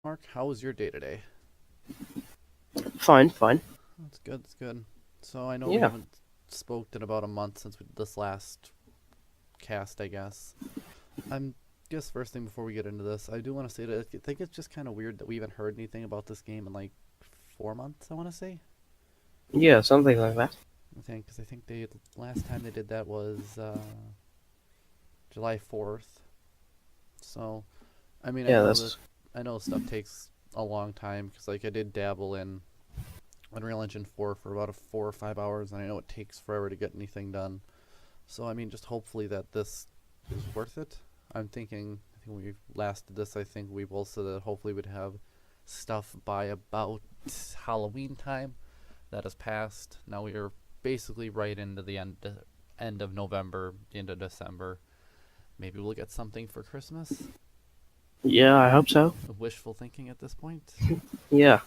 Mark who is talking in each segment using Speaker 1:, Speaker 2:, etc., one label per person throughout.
Speaker 1: Mark, how was your day today?
Speaker 2: Fine, fine.
Speaker 1: That's good, that's good. So I know we
Speaker 2: Yeah,
Speaker 1: haven't spoke in about a month since this last cast, I guess. I'm Guess first thing before we get into this, I do want to say that I think it's just kind of weird that we haven't heard anything about this game in like 4 months, I want to say.
Speaker 2: yeah, something like that.
Speaker 1: Because I think they last time they did that was July 4th. So, I mean,
Speaker 2: Yeah, that's
Speaker 1: I know stuff takes a long time because like I did dabble in Unreal Engine 4 for about 4 or 5 hours, and I know it takes forever to get anything done. So I mean, just hopefully that this is worth it. I think when we last did this, I think we both said that hopefully we'd have stuff by about Halloween time. That has passed. Now we are basically right into the end of November, into December. Maybe we'll get something for Christmas.
Speaker 2: yeah. I hope so.
Speaker 1: Wishful thinking at this point.
Speaker 2: Yeah,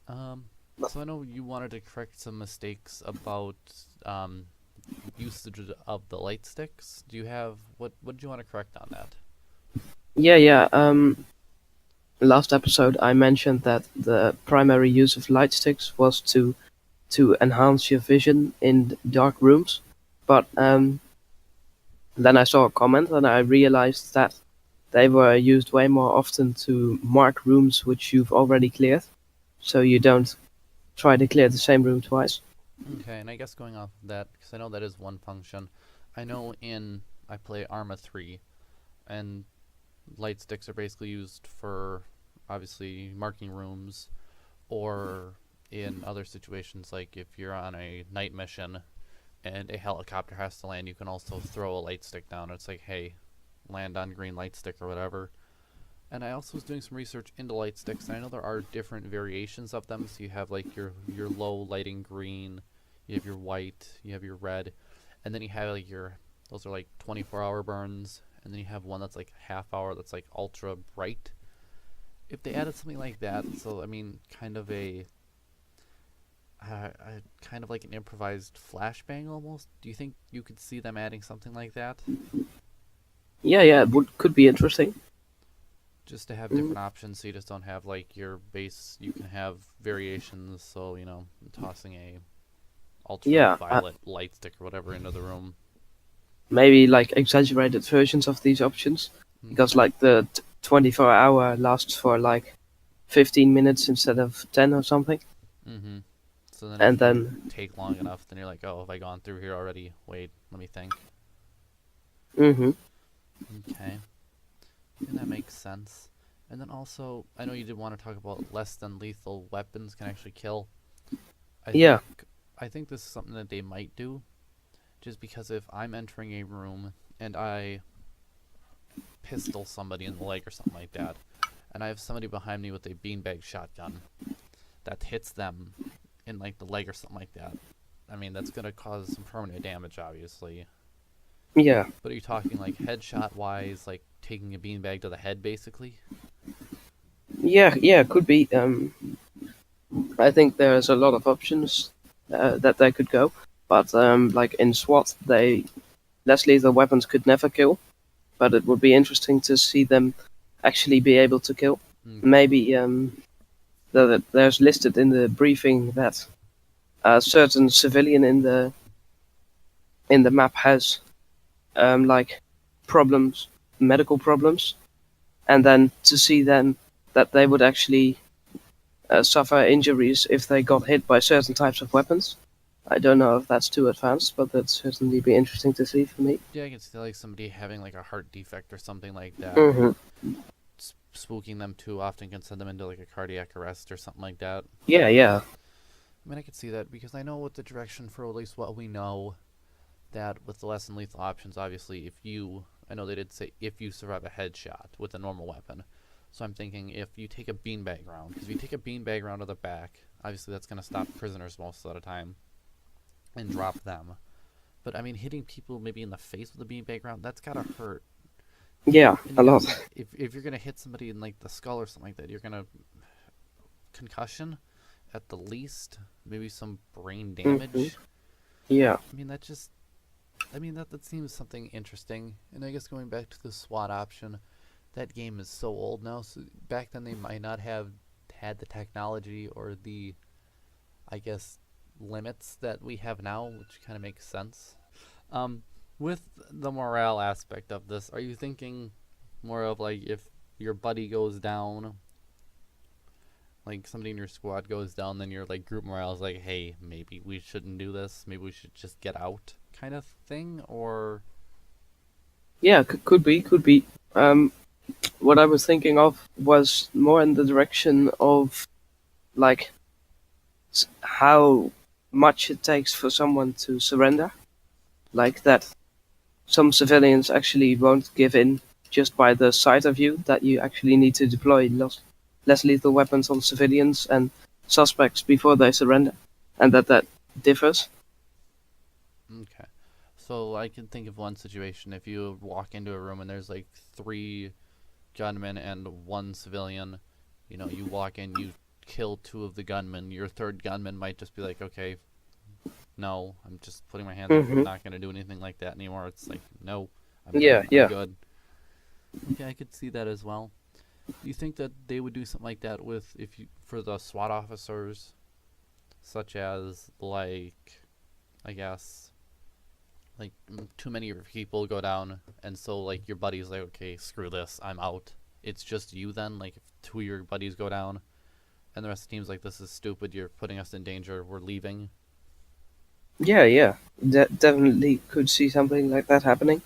Speaker 1: Um, so I know you wanted to correct some mistakes about um, usage of the light sticks. Do you have what did you want to correct on that?
Speaker 2: yeah, yeah. Last episode I mentioned that the primary use of light sticks was to enhance your vision in dark rooms, but then I saw a comment and I realized that they were used way more often to mark rooms which you've already cleared, so you don't try to clear the same room twice.
Speaker 1: Okay, and I guess going off of that, because I know that is one function. I know I play Arma 3, and light sticks are basically used for obviously marking rooms, or in other situations like if you're on a night mission and a helicopter has to land, you can also throw a light stick down. It's like, hey, land on green light stick or whatever. And I also was doing some research into light sticks, and I know there are different variations of them. So you have like your low lighting green, you have your white, you have your red, and then you have like your those are like 24-hour burns, and then you have one that's like half hour that's like ultra bright. If they added something like that, so I mean, kind of like an improvised flashbang almost. Do you think you could see them adding something like that,
Speaker 2: Yeah, yeah, it could be interesting.
Speaker 1: just to have
Speaker 2: Mm,
Speaker 1: different options, so you just don't have like your base? You can have variations. So tossing a
Speaker 2: yeah,
Speaker 1: ultraviolet light stick or whatever into the room.
Speaker 2: maybe like exaggerated versions of these options because
Speaker 1: Okay.
Speaker 2: like the 24-hour lasts for like 15 minutes instead of 10 or something.
Speaker 1: Mm-hmm. So then
Speaker 2: And
Speaker 1: if you
Speaker 2: then
Speaker 1: take long enough, then you're like, oh, have I gone through here already? Wait, let me think.
Speaker 2: hmm
Speaker 1: Okay. Yeah, that makes sense. And then also, I know you did want to talk about less than lethal weapons can actually kill. I
Speaker 2: yeah,
Speaker 1: think I think this is something that they might do, just because if I'm entering a room and I pistol somebody in the leg or something like that, and I have somebody behind me with a beanbag shotgun that hits them in like the leg or something like that, I mean that's gonna cause some permanent damage, obviously.
Speaker 2: yeah,
Speaker 1: But are you talking like headshot wise, like taking a beanbag to the head, basically?
Speaker 2: yeah, yeah, could be. I think there's a lot of options that they could go, but like in SWAT, they less lethal weapons could never kill, but it would be interesting to see them actually be able to kill.
Speaker 1: Okay.
Speaker 2: Maybe there's listed in the briefing that a certain civilian in the map has like problems, medical problems, and then to see then that they would actually suffer injuries if they got hit by certain types of weapons. I don't know if that's too advanced, but that'd certainly be interesting to see for me.
Speaker 1: Yeah, I can see like somebody having like a heart defect or something like that.
Speaker 2: hmm
Speaker 1: Spooking them too often can send them into like a cardiac arrest or something like that.
Speaker 2: Yeah, yeah,
Speaker 1: I mean, I could see that because I know with the direction, for at least what we know, that with the less than lethal options, obviously, I know they did say if you survive a headshot with a normal weapon. So I'm thinking if you take a beanbag round, because if you take a beanbag round to the back, obviously that's going to stop prisoners most of the time and drop them. But I mean, hitting people maybe in the face with a beanbag round, that's gotta hurt.
Speaker 2: yeah,
Speaker 1: And
Speaker 2: a
Speaker 1: you gotta
Speaker 2: lot.
Speaker 1: think if you're gonna hit somebody in like the skull or something like that, you're gonna concussion at the least, maybe some brain
Speaker 2: hmm
Speaker 1: damage.
Speaker 2: Yeah,
Speaker 1: I mean, that seems something interesting. And I guess going back to the SWAT option, that game is so old now. So back then they might not have had the technology or the, I guess, limits that we have now, which kind of makes sense. Um, with the morale aspect of this, are you thinking more of like if your buddy goes down, like somebody in your squad goes down, then your like group morale is like, hey, maybe we shouldn't do this. Maybe we should just get out, kind of thing, or
Speaker 2: Yeah, could be. Um, what I was thinking of was more in the direction of like how much it takes for someone to surrender. Like that, some civilians actually won't give in just by the sight of you. That you actually need to deploy less lethal weapons on civilians and suspects before they surrender, and that differs.
Speaker 1: okay. So I can think of one situation. If you walk into a room and there's like three gunmen and one civilian, you walk in, you kill two of the gunmen. Your third gunman might just be like, okay, no, I'm just putting my hands up. I'm
Speaker 2: Hmm.
Speaker 1: not gonna do anything like that anymore. It's like, no, I'm good.
Speaker 2: Yeah,
Speaker 1: I'm
Speaker 2: yeah.
Speaker 1: good. Okay, I could see that as well. Do you think that they would do something like that with if you for the SWAT officers, such as like, I guess like too many people go down, and so like your buddy's like, okay, screw this, I'm out. It's just you then. Like if two of your buddies go down, and the rest of the team's like, this is stupid. You're putting us in danger. We're leaving.
Speaker 2: Yeah, yeah. Definitely could see something like that happening,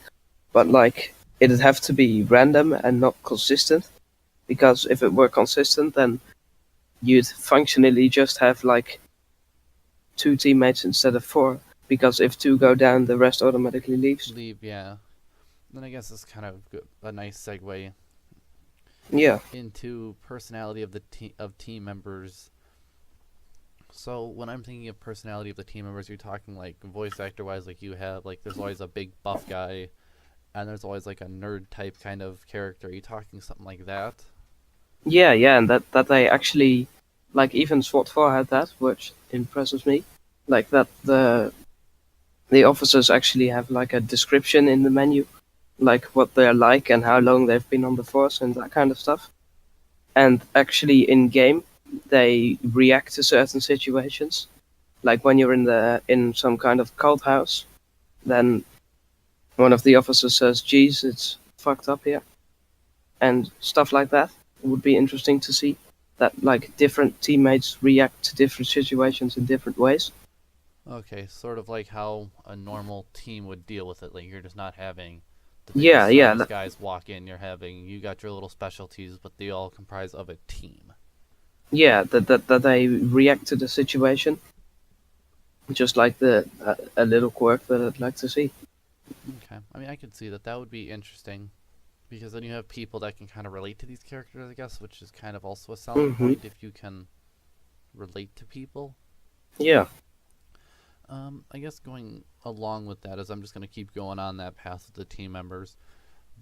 Speaker 2: but like it'd have to be random and not consistent. Because if it were consistent, then you'd functionally just have like two teammates instead of four. Because if two go down, the rest automatically leaves.
Speaker 1: Leave, yeah. Then I guess it's kind of a nice segue
Speaker 2: Yeah.
Speaker 1: into personality of the team members. So when I'm thinking of personality of the team members, you're talking like voice actor wise, like you have like there's always a big buff guy, and there's always like a nerd type kind of character. Are you talking something like that?
Speaker 2: Yeah, yeah, and that they actually like even SWAT 4 had that, which impresses me. Like that the officers actually have like a description in the menu, like what they're like and how long they've been on the force and that kind of stuff. And actually in game they react to certain situations. Like when you're in some kind of cult house, then one of the officers says, "Geez, it's fucked up here," and stuff like that would be interesting to see. That like different teammates react to different situations in different ways.
Speaker 1: Okay, sort of like how a normal team would deal with it. Like you're just not having the
Speaker 2: Yeah,
Speaker 1: biggest,
Speaker 2: yeah,
Speaker 1: strongest guys walk in. You got your little specialties, but they all comprise of a team.
Speaker 2: yeah. That they react to the situation, just like the a little quirk that I'd like to see.
Speaker 1: Okay, I mean I could see that. That would be interesting because then you have people that can kind of relate to these characters, I guess, which is kind of also a selling
Speaker 2: Hmm.
Speaker 1: point if you can relate to people.
Speaker 2: Yeah,
Speaker 1: I guess going along with that is I'm just going to keep going on that path with the team members.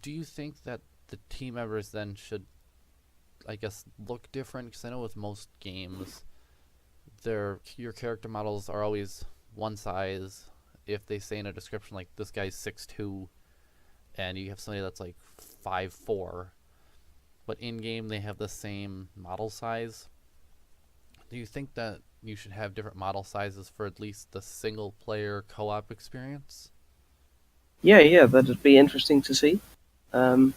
Speaker 1: Do you think that the team members then should, I guess, look different? Because I know with most games, your character models are always one size. If they say in a description like this guy's 6'2", and you have somebody that's like 5'4", but in game they have the same model size. Do you think that you should have different model sizes for at least the single player co-op experience?
Speaker 2: yeah, yeah. That'd be interesting to see. Um,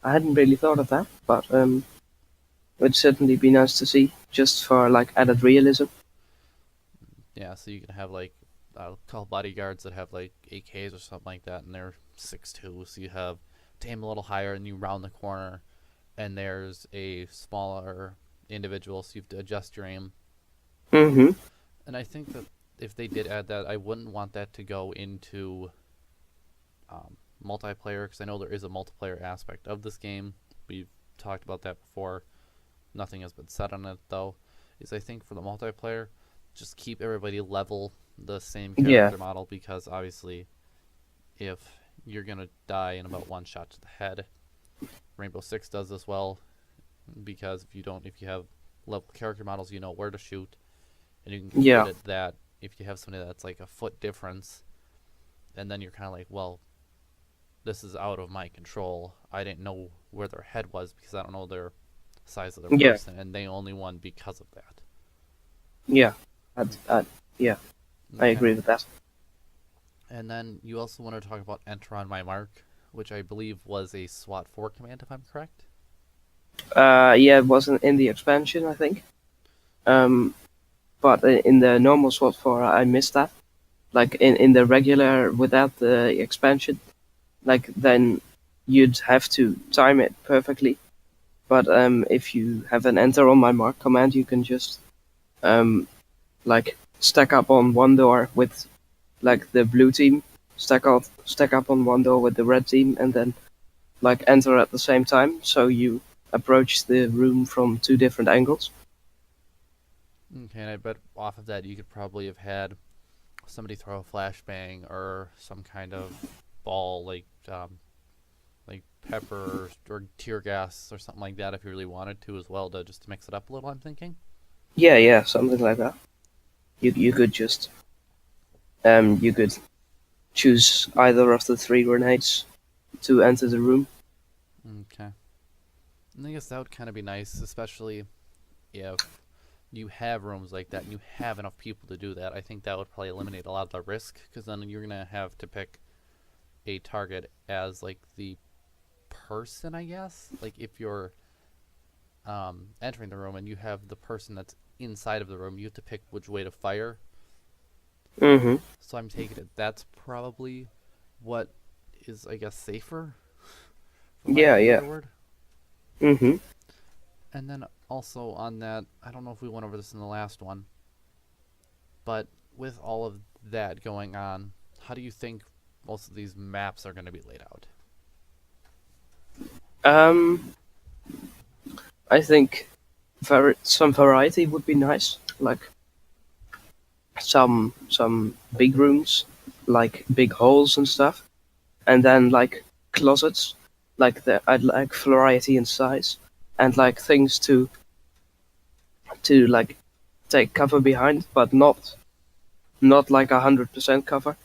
Speaker 2: I hadn't really thought of that, but it'd certainly be nice to see, just for like added realism.
Speaker 1: Yeah, so you can have like a couple bodyguards that have like AKs or something like that, and they're 6'2". So you have to aim a little higher, and you round the corner, and there's a smaller individual, so you have to adjust your aim.
Speaker 2: Hmm.
Speaker 1: And I think that if they did add that, I wouldn't want that to go into multiplayer, because I know there is a multiplayer aspect of this game. We've talked about that before. Nothing has been said on it though. Is I think for the multiplayer, just keep everybody level the same
Speaker 2: Yeah,
Speaker 1: character model, because obviously if you're gonna die in about one shot to the head, Rainbow Six does this well, because if you have level character models, you know where to shoot, and you can get
Speaker 2: yeah,
Speaker 1: good at that. If you have somebody that's like a foot difference, and then you're kind of like, well, this is out of my control. I didn't know where their head was because I don't know their size of their
Speaker 2: Yeah,
Speaker 1: person, and they only won because of that.
Speaker 2: yeah, yeah. I
Speaker 1: Okay.
Speaker 2: agree with that.
Speaker 1: And then you also want to talk about enter on my mark, which I believe was a SWAT 4 command, if I'm correct.
Speaker 2: Yeah, it wasn't in the expansion, I think. Um, but in the normal SWAT 4, I missed that. Like in the regular without the expansion, like then you'd have to time it perfectly. But if you have an enter on my mark command, you can just um, like stack up on one door with like the blue team, stack up on one door with the red team, and then like enter at the same time. So you approach the room from two different angles.
Speaker 1: Okay, and I bet off of that you could probably have had somebody throw a flashbang or some kind of ball like pepper or tear gas or something like that if you really wanted to as well to just mix it up a little. I'm thinking.
Speaker 2: Yeah, yeah, something like that. You could just you could choose either of the three grenades to enter the room.
Speaker 1: Okay, and I guess that would kind of be nice, especially if you have rooms like that and you have enough people to do that. I think that would probably eliminate a lot of the risk because then you're gonna have to pick a target as like the person, I guess. Like if you're entering the room and you have the person that's inside of the room, you have to pick which way to fire.
Speaker 2: Mm-hmm.
Speaker 1: So I'm taking it that's probably what is, I guess, safer, for lack
Speaker 2: Yeah,
Speaker 1: of a
Speaker 2: yeah.
Speaker 1: better word.
Speaker 2: Mm-hmm.
Speaker 1: And then also on that, I don't know if we went over this in the last one, but with all of that going on, how do you think most of these maps are going to be laid out?
Speaker 2: Um, I think some variety would be nice, like some big rooms, like big holes and stuff, and then like closets, like I'd like variety in size, and like things to like take cover behind, but not like 100% cover,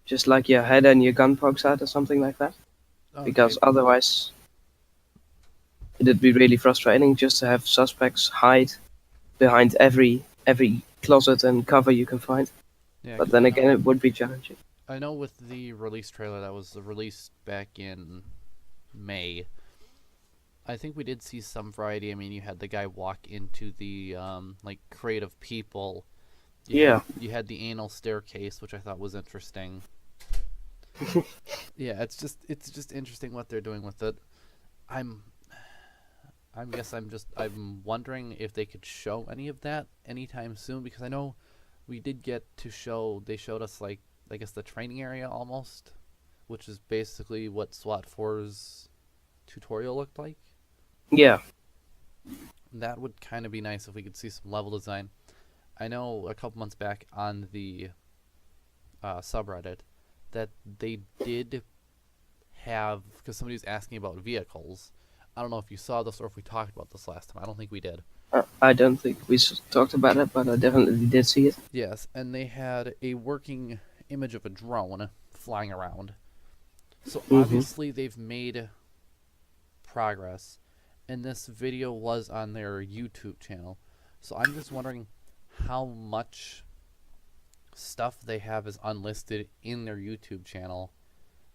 Speaker 2: just like your head and your gun pokes out or something like that,
Speaker 1: Okay,
Speaker 2: because otherwise it'd be really frustrating just to have suspects hide behind every closet and cover you can find.
Speaker 1: yeah,
Speaker 2: But
Speaker 1: because
Speaker 2: then again, it would be challenging.
Speaker 1: I know with the release trailer that was released back in May, I think we did see some variety. I mean, you had the guy walk into the like crate of people.
Speaker 2: Yeah,
Speaker 1: You had the anal staircase, which I thought was interesting. Yeah, it's just interesting what they're doing with it. I'm I'm wondering if they could show any of that anytime soon because I know we did get to show they showed us like I guess the training area almost, which is basically what SWAT 4's tutorial looked like.
Speaker 2: yeah,
Speaker 1: That would kind of be nice if we could see some level design. I know a couple months back on the subreddit that they did have because somebody was asking about vehicles. I don't know if you saw this or if we talked about this last time. I don't think we did.
Speaker 2: I don't think we talked about it, but I definitely did see it.
Speaker 1: Yes, and they had a working image of a drone flying around. So
Speaker 2: Hmm.
Speaker 1: obviously they've made progress, and this video was on their YouTube channel. So I'm just wondering how much stuff they have is unlisted in their YouTube channel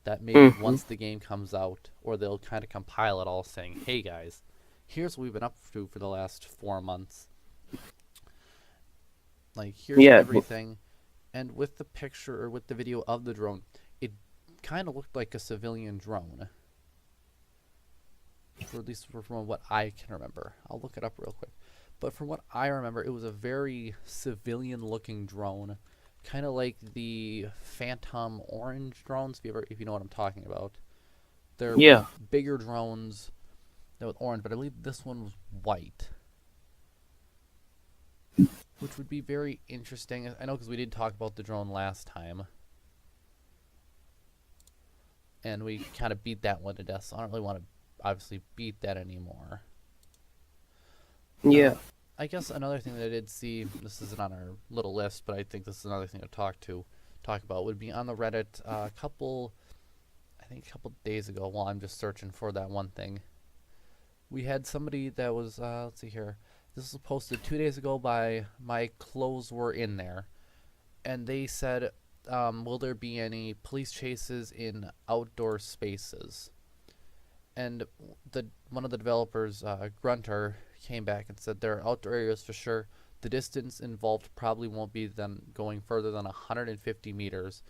Speaker 1: that maybe
Speaker 2: Hmm.
Speaker 1: once the game comes out, or they'll kind of compile it all saying, hey guys, here's what we've been up to for the last 4 months. Like, here's
Speaker 2: Yeah,
Speaker 1: everything. And with the picture or with the video of the drone, it kind of looked like a civilian drone. For at least from what I can remember. I'll look it up real quick. But from what I remember, it was a very civilian looking drone. Kind of like the Phantom Orange drones, if you know what I'm talking about. They're
Speaker 2: yeah,
Speaker 1: bigger drones that with orange, but I believe this one was white. Which would be very interesting. I know because we did talk about the drone last time. And we kind of beat that one to death, so I don't really want to obviously beat that anymore.
Speaker 2: yeah.
Speaker 1: I guess another thing that I did see, this isn't on our little list, but I think this is another thing to talk about, would be on the Reddit. A couple, I think a couple days ago while I'm just searching for that one thing. We had somebody that was let's see here. This was posted 2 days ago by My Clothes Were In There, and they said, "Will there be any police chases in outdoor spaces?" And the one of the developers, Grunter, came back and said there are outdoor areas for sure. The distance involved probably won't be then going further than 150 meters,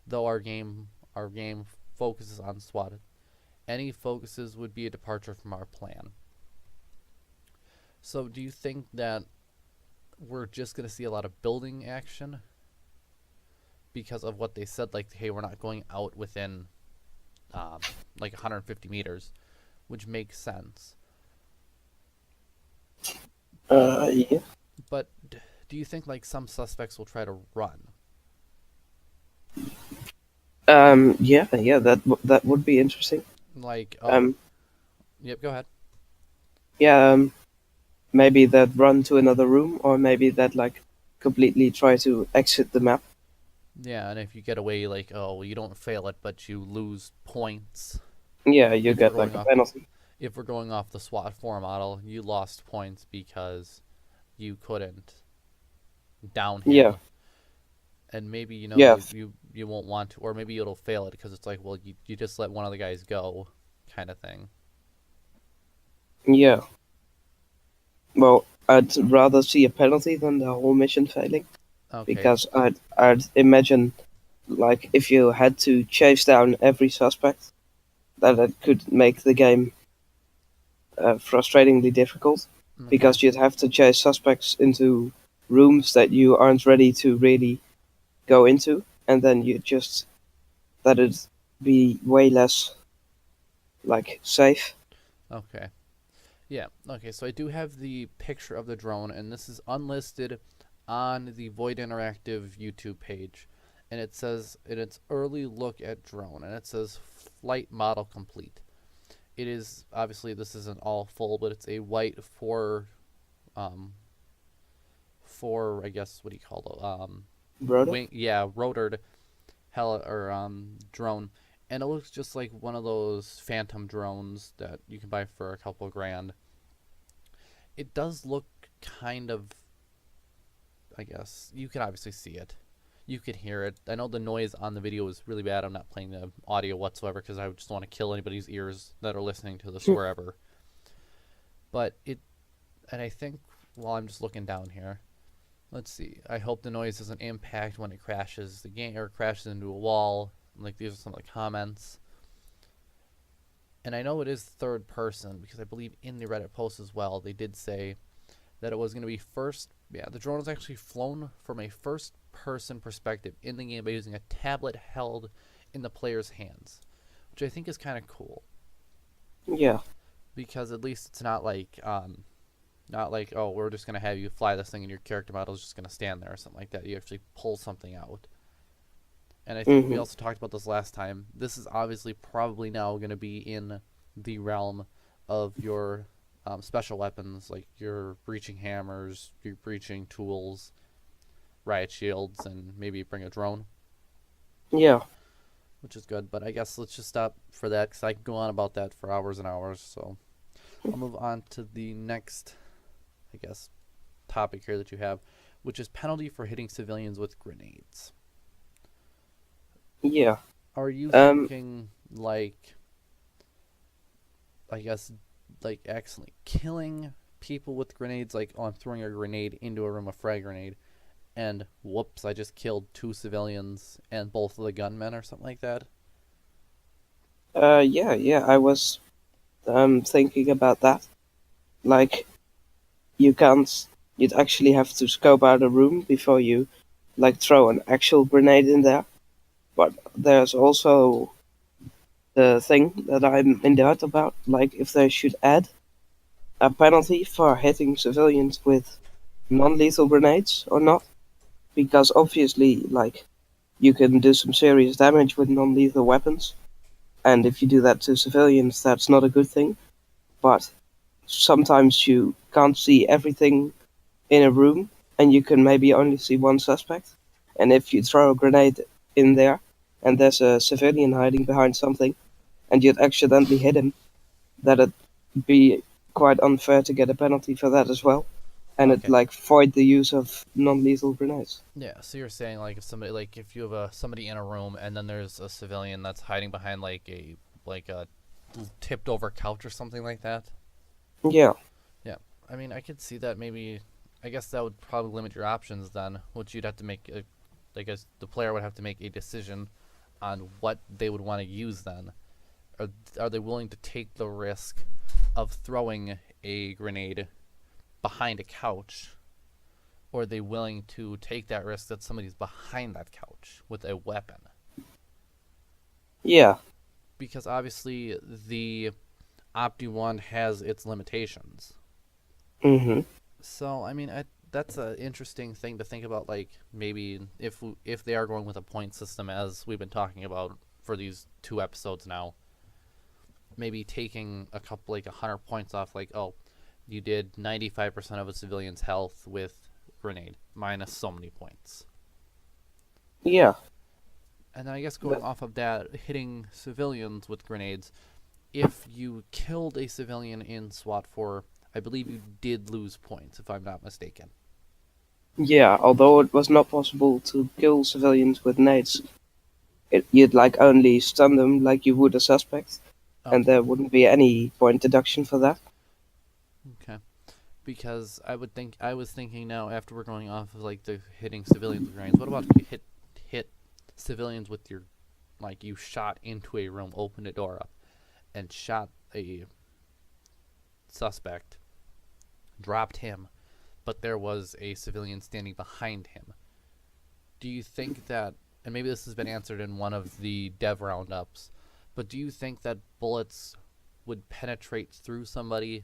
Speaker 1: though our game focuses on SWAT. Any focuses would be a departure from our plan. So, do you think that we're just going to see a lot of building action because of what they said? Like, hey, we're not going out within um, like 150 meters, which makes sense.
Speaker 2: Yeah.
Speaker 1: But do you think like some suspects will try to run?
Speaker 2: Yeah, that would be interesting.
Speaker 1: Like, oh,
Speaker 2: Um,
Speaker 1: yep, go ahead.
Speaker 2: yeah, maybe that run to another room, or maybe that like completely try to exit the map.
Speaker 1: Yeah, and if you get away, like, oh, well, you don't fail it, but you lose points.
Speaker 2: Yeah, you
Speaker 1: If we're
Speaker 2: get like
Speaker 1: going
Speaker 2: a
Speaker 1: off,
Speaker 2: penalty.
Speaker 1: if we're going off the SWAT 4 model, you lost points because you couldn't down
Speaker 2: Yeah,
Speaker 1: him, and maybe
Speaker 2: yeah,
Speaker 1: you won't want to, or maybe it'll fail it because it's like, well, you just let one of the guys go, kind of thing.
Speaker 2: yeah. Well, I'd rather see a penalty than the whole mission failing,
Speaker 1: Okay,
Speaker 2: because I'd imagine like if you had to chase down every suspect, that it could make the game frustratingly difficult,
Speaker 1: okay,
Speaker 2: because you'd have to chase suspects into rooms that you aren't ready to really go into, and then you just that'd be way less like safe.
Speaker 1: okay. Yeah, okay, so I do have the picture of the drone, and this is unlisted on the Void Interactive YouTube page. And it says, in its early look at drone, and it says flight model complete. It is, obviously, this isn't all full, but it's a white um, I guess, what do you call it?
Speaker 2: Brother?
Speaker 1: Wing, yeah, rotored drone. And it looks just like one of those phantom drones that you can buy for a couple grand. It does look kind of, I guess you can obviously see it, you can hear it. I know the noise on the video is really bad. I'm not playing the audio whatsoever because I just want to kill anybody's ears that are listening to this wherever. But it, and I think while I'm just looking down here, let's see, I hope the noise doesn't impact when it crashes the game or crashes into a wall. Like, these are some of the comments. And I know it is third person because I believe in the Reddit post as well they did say that it was going to be first. Yeah, the drone was actually flown from a first person perspective in the game by using a tablet held in the player's hands, which I think is kind of cool
Speaker 2: Yeah,
Speaker 1: because at least it's not like, oh, we're just going to have you fly this thing and your character model is just going to stand there or something like that. You actually pull something out. And I think we
Speaker 2: hmm,
Speaker 1: also talked about this last time. This is obviously probably now going to be in the realm of your special weapons, like your breaching hammers, your breaching tools, riot shields, and maybe bring a drone,
Speaker 2: yeah,
Speaker 1: which is good. But I guess let's just stop for that because I can go on about that for hours and hours. So I'll move on to the next, I guess, topic here that you have, which is penalty for hitting civilians with grenades.
Speaker 2: yeah.
Speaker 1: Are you
Speaker 2: Um,
Speaker 1: thinking like, I guess, like accidentally killing people with grenades, like, oh, I'm throwing a grenade into a room, a frag grenade, and whoops, I just killed two civilians and both of the gunmen or something like that?
Speaker 2: yeah. I was thinking about that. Like, you can't. You'd actually have to scope out a room before you, like, throw an actual grenade in there. But there's also the thing that I'm in doubt about, like if they should add a penalty for hitting civilians with non-lethal grenades or not, because obviously, like, you can do some serious damage with non-lethal weapons, and if you do that to civilians, that's not a good thing. But sometimes you can't see everything in a room, and you can maybe only see one suspect, and if you throw a grenade in there, and there's a civilian hiding behind something, and you'd accidentally hit him, that'd be quite unfair to get a penalty for that as well, and it
Speaker 1: Okay.
Speaker 2: like void the use of non-lethal grenades.
Speaker 1: Yeah, so you're saying like if somebody like if you have somebody in a room and then there's a civilian that's hiding behind like a tipped over couch or something like that.
Speaker 2: Yeah,
Speaker 1: Yeah, I mean I could see that maybe. I guess that would probably limit your options then, which you'd have to make. I guess the player would have to make a decision on what they would want to use then. Are they willing to take the risk of throwing a grenade behind a couch, or are they willing to take that risk that somebody's behind that couch with a weapon?
Speaker 2: yeah,
Speaker 1: Because obviously the Opti one has its limitations.
Speaker 2: mhm,
Speaker 1: So I mean, that's an interesting thing to think about. Like maybe if they are going with a point system, as we've been talking about for these 2 episodes now, maybe taking a couple like 100 points off. Like, oh, you did 95% of a civilian's health with grenade minus so many points.
Speaker 2: yeah.
Speaker 1: And then I guess going
Speaker 2: That,
Speaker 1: off of that, hitting civilians with grenades. If you killed a civilian in SWAT 4, I believe you did lose points, if I'm not mistaken.
Speaker 2: yeah, although it was not possible to kill civilians with nades, you'd like only stun them like you would a suspect, and
Speaker 1: Okay.
Speaker 2: there wouldn't be any point deduction for that.
Speaker 1: Okay. Because I was thinking now after we're going off of like the hitting civilians with grenades. What about if you hit civilians with your like you shot into a room, opened a door up, and shot a suspect, dropped him, but there was a civilian standing behind him. Do you think that, and maybe this has been answered in one of the dev roundups, but do you think that bullets would penetrate through somebody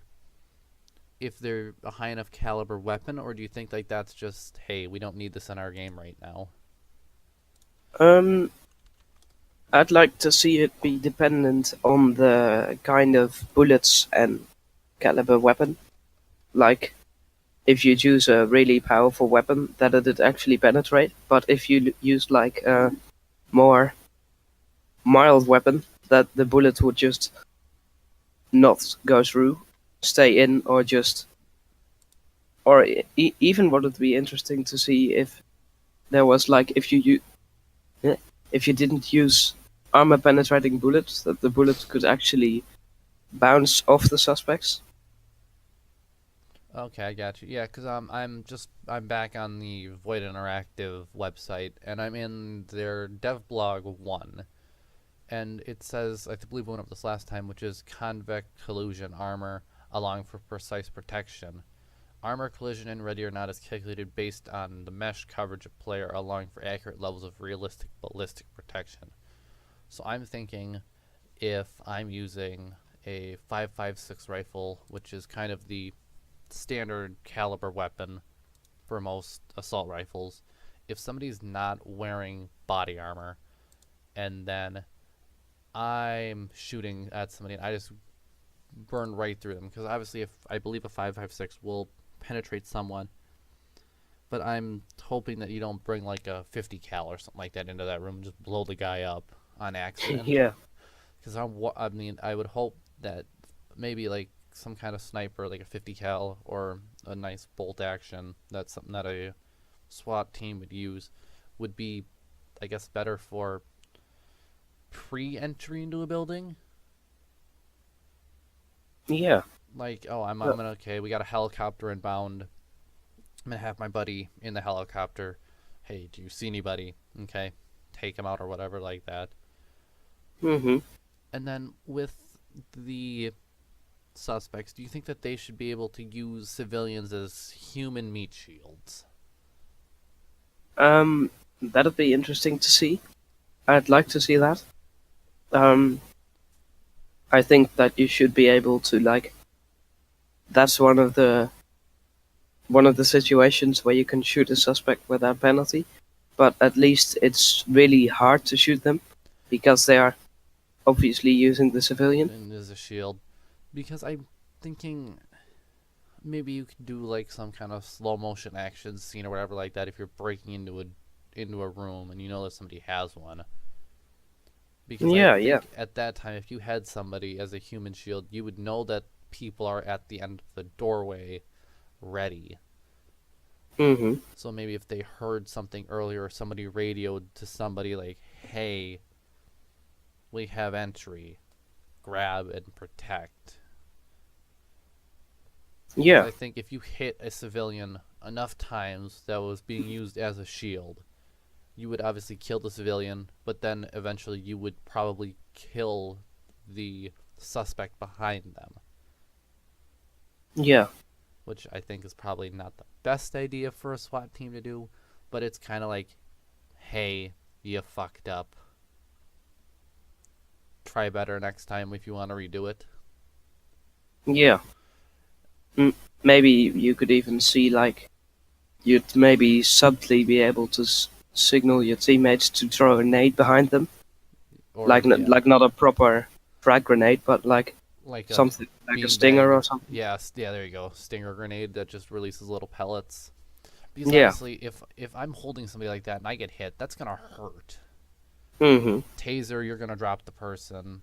Speaker 1: if they're a high enough caliber weapon, or do you think like that's just, hey, we don't need this in our game right now?
Speaker 2: Um, I'd like to see it be dependent on the kind of bullets and caliber weapon. Like, if you choose a really powerful weapon, that it'd actually penetrate. But if you use like a more mild weapon, that the bullet would just not go through, stay in, or just, or even would it be interesting to see if there was like if you didn't use armor penetrating bullets, that the bullet could actually bounce off the suspects.
Speaker 1: Okay, I got you. Yeah, because I'm back on the Void Interactive website, and I'm in their dev blog 1, and it says, I believe we went over this last time, which is convex collision armor allowing for precise protection. Armor collision in ready or not is calculated based on the mesh coverage of player, allowing for accurate levels of realistic ballistic protection. So I'm thinking if I'm using a 5.56 rifle, which is kind of the standard caliber weapon for most assault rifles, if somebody's not wearing body armor and then I'm shooting at somebody and I just burn right through them, because obviously if I believe a 5.56 will penetrate someone, but I'm hoping that you don't bring like a 50 cal or something like that into that room and just blow the guy up on accident.
Speaker 2: Yeah,
Speaker 1: Because I mean, I would hope that maybe like some kind of sniper, like a 50 cal or a nice bolt action, that's something that a SWAT team would use, would be, I guess, better for pre-entry into a building.
Speaker 2: yeah,
Speaker 1: Like, oh,
Speaker 2: uh,
Speaker 1: I'm gonna, okay, we got a helicopter inbound. I'm gonna have my buddy in the helicopter. Hey, do you see anybody? Okay, take him out or whatever like that.
Speaker 2: mhm.
Speaker 1: And then with the suspects, do you think that they should be able to use civilians as human meat shields?
Speaker 2: Um, that'd be interesting to see. I'd like to see that. Um, I think that you should be able to like. That's one of the situations where you can shoot a suspect without penalty, but at least it's really hard to shoot them because they are obviously using the civilian.
Speaker 1: And as a shield, because I'm thinking maybe you could do like some kind of slow motion action scene or whatever like that if you're breaking into a room and you know that somebody has one. Because I
Speaker 2: Yeah, yeah.
Speaker 1: think at that time, if you had somebody as a human shield, you would know that people are at the end of the doorway ready.
Speaker 2: Mhm.
Speaker 1: So maybe if they heard something earlier, or somebody radioed to somebody like, hey, we have entry, grab and protect. Because
Speaker 2: Yeah.
Speaker 1: I think if you hit a civilian enough times that was being used as a shield, you would obviously kill the civilian, but then eventually you would probably kill the suspect behind them,
Speaker 2: Yeah.
Speaker 1: which I think is probably not the best idea for a SWAT team to do, but it's kind of like, hey, you fucked up. Try better next time if you want to redo it.
Speaker 2: Yeah. Mm, maybe you could even see like you'd maybe subtly be able to signal your teammates to throw a nade behind them,
Speaker 1: Or,
Speaker 2: like
Speaker 1: yeah,
Speaker 2: like not a proper frag grenade, but like
Speaker 1: like a
Speaker 2: something like a stinger
Speaker 1: beanbag.
Speaker 2: or something.
Speaker 1: Yeah, yeah, there you go. Stinger grenade that just releases little pellets. Because
Speaker 2: Yeah.
Speaker 1: obviously, if I'm holding somebody like that and I get hit, that's gonna hurt.
Speaker 2: Mhm.
Speaker 1: Taser, you're gonna drop the person.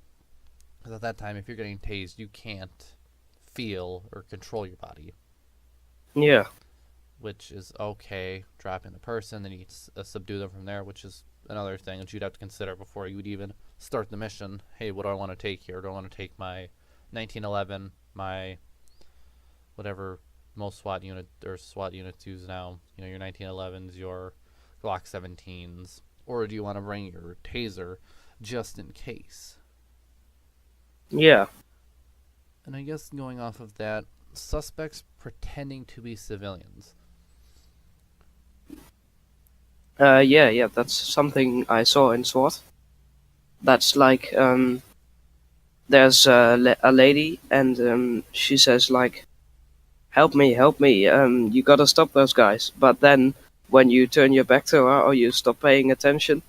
Speaker 1: Because at that time, if you're getting tased, you can't feel or control your body,
Speaker 2: Yeah.
Speaker 1: which is okay. Dropping the person, then you subdue them from there, which is another thing that you'd have to consider before you would even start the mission. Hey, what do I want to take here? Do I want to take my 1911, my whatever most SWAT unit or SWAT units use now? You know, your 1911s, your Glock 17s, or do you want to bring your taser just in case?
Speaker 2: Yeah.
Speaker 1: And I guess going off of that, suspects pretending to be civilians.
Speaker 2: Yeah, yeah, that's something I saw in SWAT. That's like there's a lady and she says like, help me, you gotta stop those guys." But then when you turn your back to her or you stop paying attention,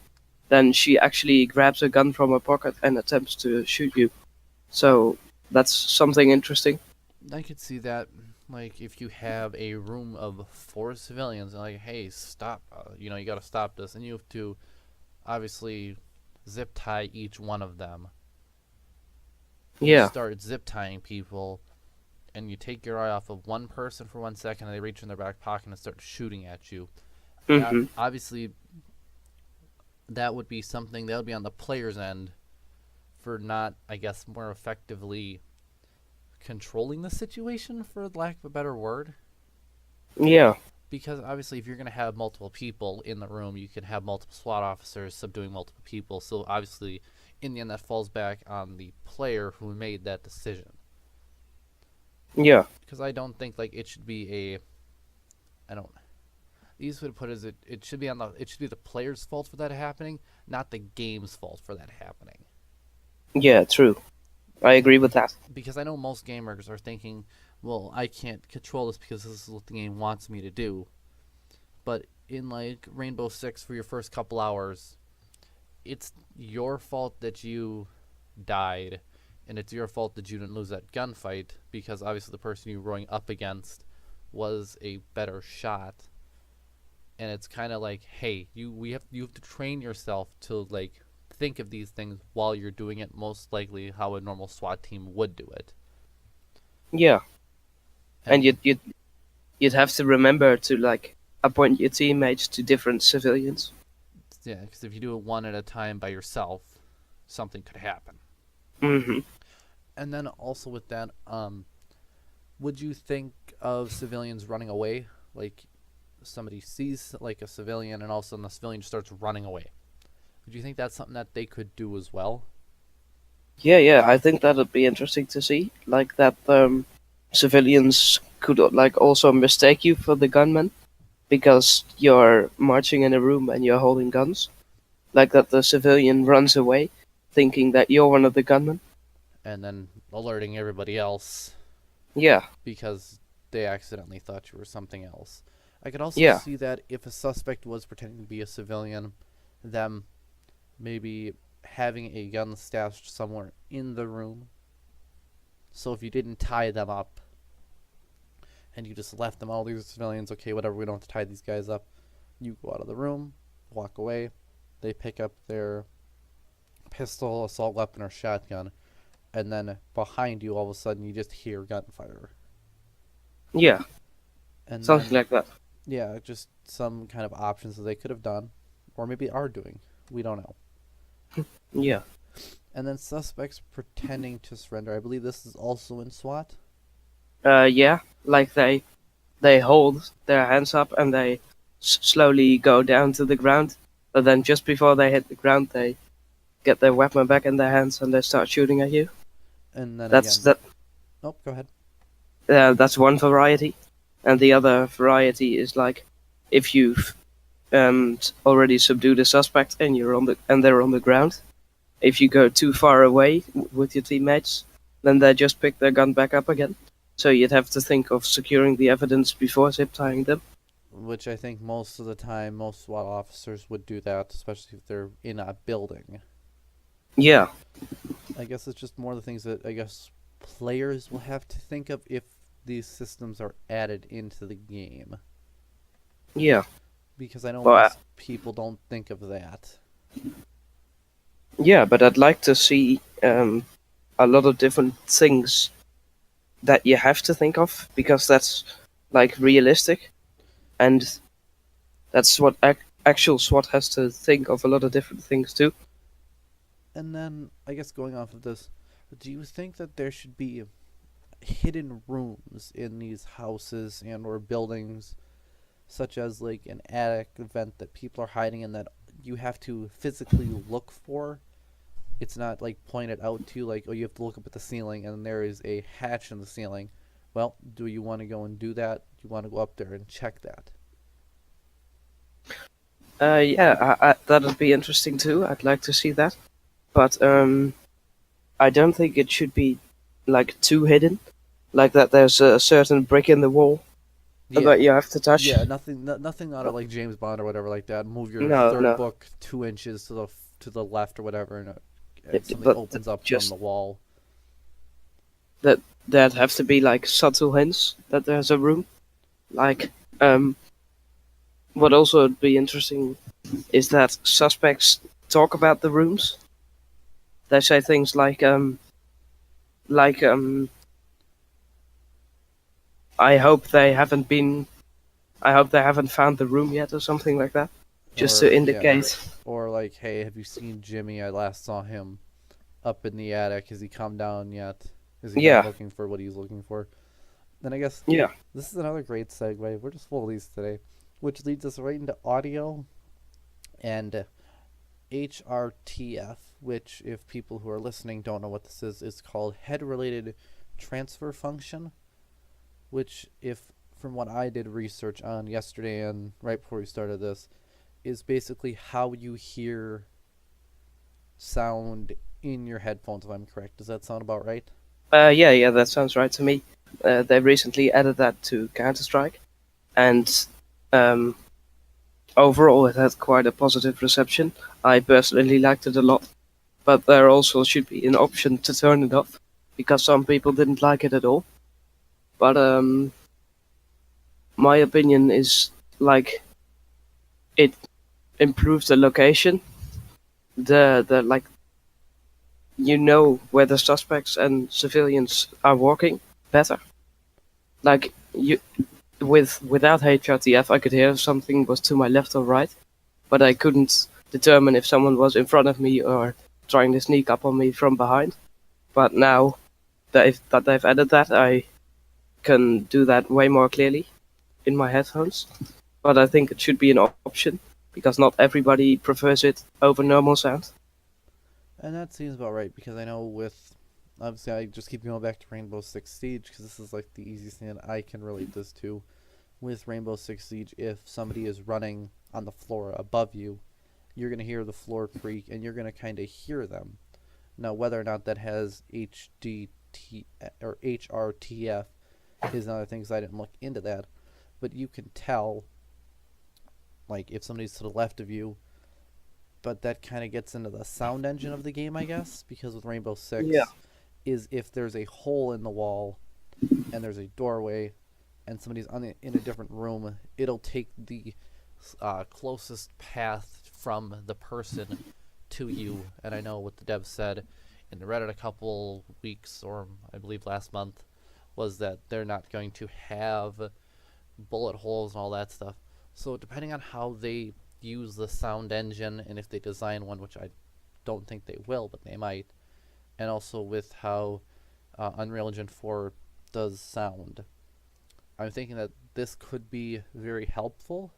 Speaker 2: then she actually grabs a gun from her pocket and attempts to shoot you. So that's something interesting.
Speaker 1: I could see that, like, if you have a room of 4 civilians, and like, hey, stop, you gotta stop this, and you have to obviously zip tie each one of them. You
Speaker 2: Yeah.
Speaker 1: start zip tying people, and you take your eye off of one person for 1 second, and they reach in their back pocket and start shooting at you.
Speaker 2: Mhm.
Speaker 1: Obviously, that would be something that would be on the player's end for not, I guess, more effectively controlling the situation, for lack of a better word.
Speaker 2: Yeah.
Speaker 1: Because obviously, if you're going to have multiple people in the room, you can have multiple SWAT officers subduing multiple people. So obviously, in the end, that falls back on the player who made that decision.
Speaker 2: Yeah.
Speaker 1: Because I don't think like it should be a, I don't. The easiest way to put it is it should be the player's fault for that happening, not the game's fault for that happening.
Speaker 2: Yeah. True. I agree with that.
Speaker 1: Because I know most gamers are thinking, well, I can't control this because this is what the game wants me to do. But in like Rainbow Six, for your first couple hours, it's your fault that you died, and it's your fault that you didn't lose that gunfight, because obviously the person you were going up against was a better shot. And it's kind of like, hey, you have to train yourself to like think of these things while you're doing it, most likely how a normal SWAT team would do it.
Speaker 2: Yeah. And
Speaker 1: And
Speaker 2: you'd have to remember to like appoint your teammates to different civilians.
Speaker 1: yeah, because if you do it one at a time by yourself, something could happen.
Speaker 2: Hmm.
Speaker 1: And then also with that, would you think of civilians running away? Like somebody sees like a civilian, and all of a sudden the civilian just starts running away. Would you think that's something that they could do as well?
Speaker 2: Yeah, yeah, I think that'd be interesting to see. Like that civilians could like also mistake you for the gunman because you're marching in a room and you're holding guns. Like that the civilian runs away thinking that you're one of the gunmen.
Speaker 1: And then alerting everybody else
Speaker 2: Yeah,
Speaker 1: because they accidentally thought you were something else. I could also
Speaker 2: yeah,
Speaker 1: see that if a suspect was pretending to be a civilian, them maybe having a gun stashed somewhere in the room. So if you didn't tie them up and you just left them, all these civilians, okay, whatever, we don't have to tie these guys up. You go out of the room, walk away, they pick up their pistol, assault weapon, or shotgun, and then behind you, all of a sudden, you just hear gunfire.
Speaker 2: Yeah,
Speaker 1: And
Speaker 2: something
Speaker 1: then,
Speaker 2: like that.
Speaker 1: yeah, just some kind of options that they could have done, or maybe are doing. We don't know.
Speaker 2: Yeah.
Speaker 1: And then suspects pretending to surrender. I believe this is also in SWAT.
Speaker 2: Yeah, like they hold their hands up and they slowly go down to the ground. But then just before they hit the ground, they get their weapon back in their hands and they start shooting at you.
Speaker 1: And then
Speaker 2: That's
Speaker 1: again,
Speaker 2: that.
Speaker 1: oh, go ahead.
Speaker 2: That's one variety, and the other variety is like if you've already subdued a suspect and they're on the ground. If you go too far away with your teammates, then they just pick their gun back up again. So you'd have to think of securing the evidence before zip tying them.
Speaker 1: Which I think most of the time, most SWAT officers would do that, especially if they're in a building.
Speaker 2: Yeah,
Speaker 1: I guess it's just more the things that I guess players will have to think of if these systems are added into the game.
Speaker 2: yeah.
Speaker 1: Because I know
Speaker 2: Well,
Speaker 1: most people don't think of that.
Speaker 2: yeah, but I'd like to see a lot of different things that you have to think of because that's like realistic, and that's what actual SWAT has to think of a lot of different things too.
Speaker 1: And then, I guess going off of this, do you think that there should be hidden rooms in these houses and or buildings, such as like an attic vent that people are hiding in that you have to physically look for? It's not like pointed out to you like, oh, you have to look up at the ceiling and there is a hatch in the ceiling. Well, do you want to go and do that? Do you want to go up there and check that?
Speaker 2: Yeah, that'd be interesting too. I'd like to see that, but I don't think it should be like too hidden, like that. There's a certain brick in the wall
Speaker 1: Yeah.
Speaker 2: that you have to touch.
Speaker 1: Yeah, nothing out of like James Bond or whatever like that. Move your
Speaker 2: No,
Speaker 1: third
Speaker 2: no.
Speaker 1: book 2 inches to the left or whatever, and something
Speaker 2: But
Speaker 1: opens up
Speaker 2: just
Speaker 1: from the wall.
Speaker 2: that that have to be like subtle hints that there's a room. Like what also would be interesting is that suspects talk about the rooms. They say things like I hope they haven't been I hope they haven't found the room yet or something like that. Just to
Speaker 1: Or yeah,
Speaker 2: indicate.
Speaker 1: or like, hey, have you seen Jimmy? I last saw him up in the attic. Has he come down yet? Is he done
Speaker 2: Yeah.
Speaker 1: looking for what he's looking for? Then I guess
Speaker 2: Yeah.
Speaker 1: this is another great segue. We're just full of these today, which leads us right into audio and HRTF, which, if people who are listening don't know what this is called head-related transfer function, which, if from what I did research on yesterday and right before we started this, is basically how you hear sound in your headphones, if I'm correct. Does that sound about right?
Speaker 2: Yeah, that sounds right to me. They recently added that to Counter Strike, and um, overall it had quite a positive reception. I personally liked it a lot, but there also should be an option to turn it off because some people didn't like it at all. But my opinion is like it improves the location, the like you know where the suspects and civilians are walking better. Like you without HRTF, I could hear if something was to my left or right, but I couldn't determine if someone was in front of me or trying to sneak up on me from behind. But now that they've added that, I can do that way more clearly in my headphones. But I think it should be an option because not everybody prefers it over normal sound.
Speaker 1: And that seems about right because I know with obviously I just keep going back to Rainbow Six Siege because this is like the easiest thing that I can relate this to. With Rainbow Six Siege, if somebody is running on the floor above you, you're gonna hear the floor creak and you're gonna kind of hear them. Now, whether or not that has HDT or HRTF is another thing because I didn't look into that, but you can tell like if somebody's to the left of you, but that kind of gets into the sound engine of the game, I guess, because with Rainbow Six,
Speaker 2: Yeah.
Speaker 1: is if there's a hole in the wall and there's a doorway and somebody's in a different room, it'll take the closest path from the person to you. And I know what the devs said in the Reddit a couple weeks, or I believe last month, was that they're not going to have bullet holes and all that stuff. So depending on how they use the sound engine and if they design one, which I don't think they will, but they might, and also with how Unreal Engine 4 does sound, I'm thinking that this could be very helpful,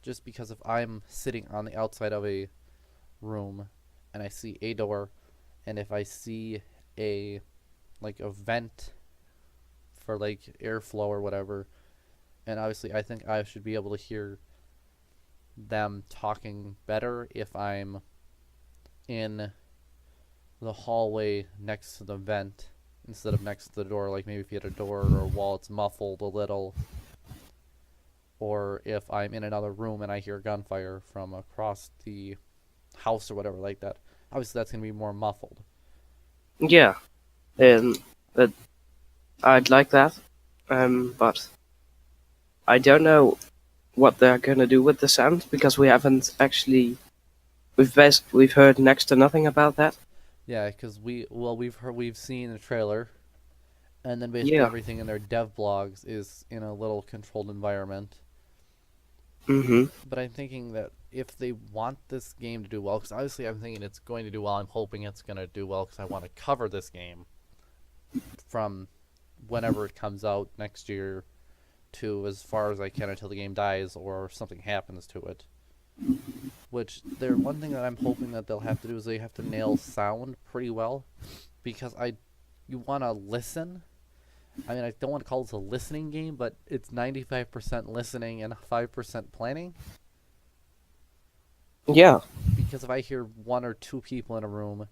Speaker 1: just because if I'm sitting on the outside of a room and I see a door, and if I see a a vent for like airflow or whatever, and obviously I think I should be able to hear them talking better if I'm in the hallway next to the vent instead of next to the door. Like maybe if you had a door or a wall, it's muffled a little. Or if I'm in another room and I hear gunfire from across the house or whatever like that. Obviously, that's going to be more muffled.
Speaker 2: Yeah, and but I'd like that. But I don't know what they're gonna do with the sound because we haven't actually we've heard next to nothing about that.
Speaker 1: Yeah, because we've seen a trailer, and then basically
Speaker 2: Yeah.
Speaker 1: everything in their dev blogs is in a little controlled environment.
Speaker 2: Mm-hmm.
Speaker 1: But I'm thinking that if they want this game to do well, because obviously I'm thinking it's going to do well, I'm hoping it's going to do well because I want to cover this game from whenever it comes out next year to as far as I can until the game dies or something happens to it. Which one thing that I'm hoping that they'll have to do is they have to nail sound pretty well, because you want to listen. I mean, I don't want to call this a listening game, but it's 95% listening and 5% planning.
Speaker 2: Yeah.
Speaker 1: Because if I hear one or two people in a room,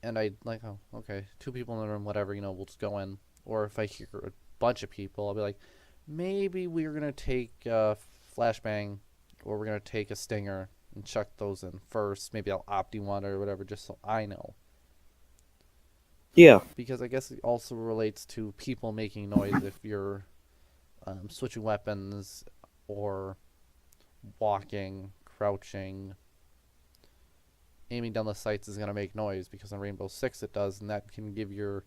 Speaker 1: and I like, oh, okay, two people in the room, whatever, we'll just go in. Or if I hear a bunch of people, I'll be like, maybe we're gonna take flashbang, or we're gonna take a stinger and chuck those in first. Maybe I'll opti one or whatever, just so I know.
Speaker 2: Yeah.
Speaker 1: Because I guess it also relates to people making noise if you're switching weapons or walking, crouching. Aiming down the sights is going to make noise because on Rainbow Six it does, and that can give your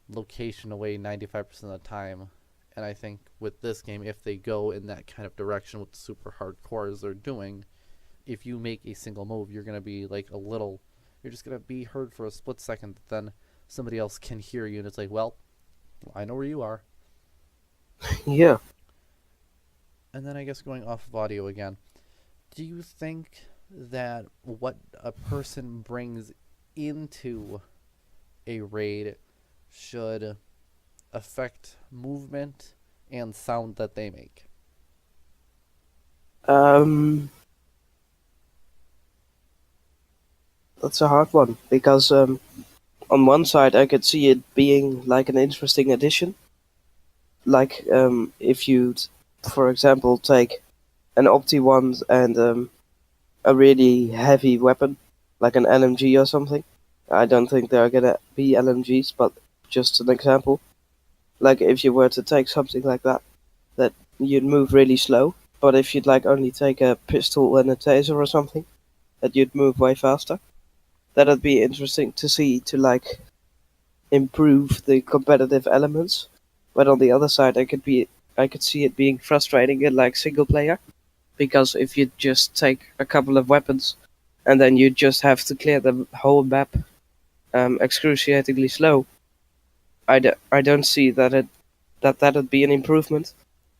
Speaker 1: location away 95% of the time. And I think with this game, if they go in that kind of direction with super hardcore as they're doing, if you make a single move, you're going to be like you're just going to be heard for a split second, but then somebody else can hear you, and it's like, well, I know where you are.
Speaker 2: Yeah.
Speaker 1: And then I guess going off of audio again, do you think that what a person brings into a raid should affect movement and sound that they make?
Speaker 2: That's a hard one because on one side I could see it being like an interesting addition. Like if you, for example, take an Opti one and a really heavy weapon, like an LMG or something. I don't think there are gonna be LMGs, but just an example. Like if you were to take something like that you'd move really slow. But if you'd like only take a pistol and a taser or something, that you'd move way faster. That'd be interesting to see to like improve the competitive elements. But on the other side, I could see it being frustrating in like single player, because if you just take a couple of weapons and then you just have to clear the whole map excruciatingly slow, I don't see that'd be an improvement,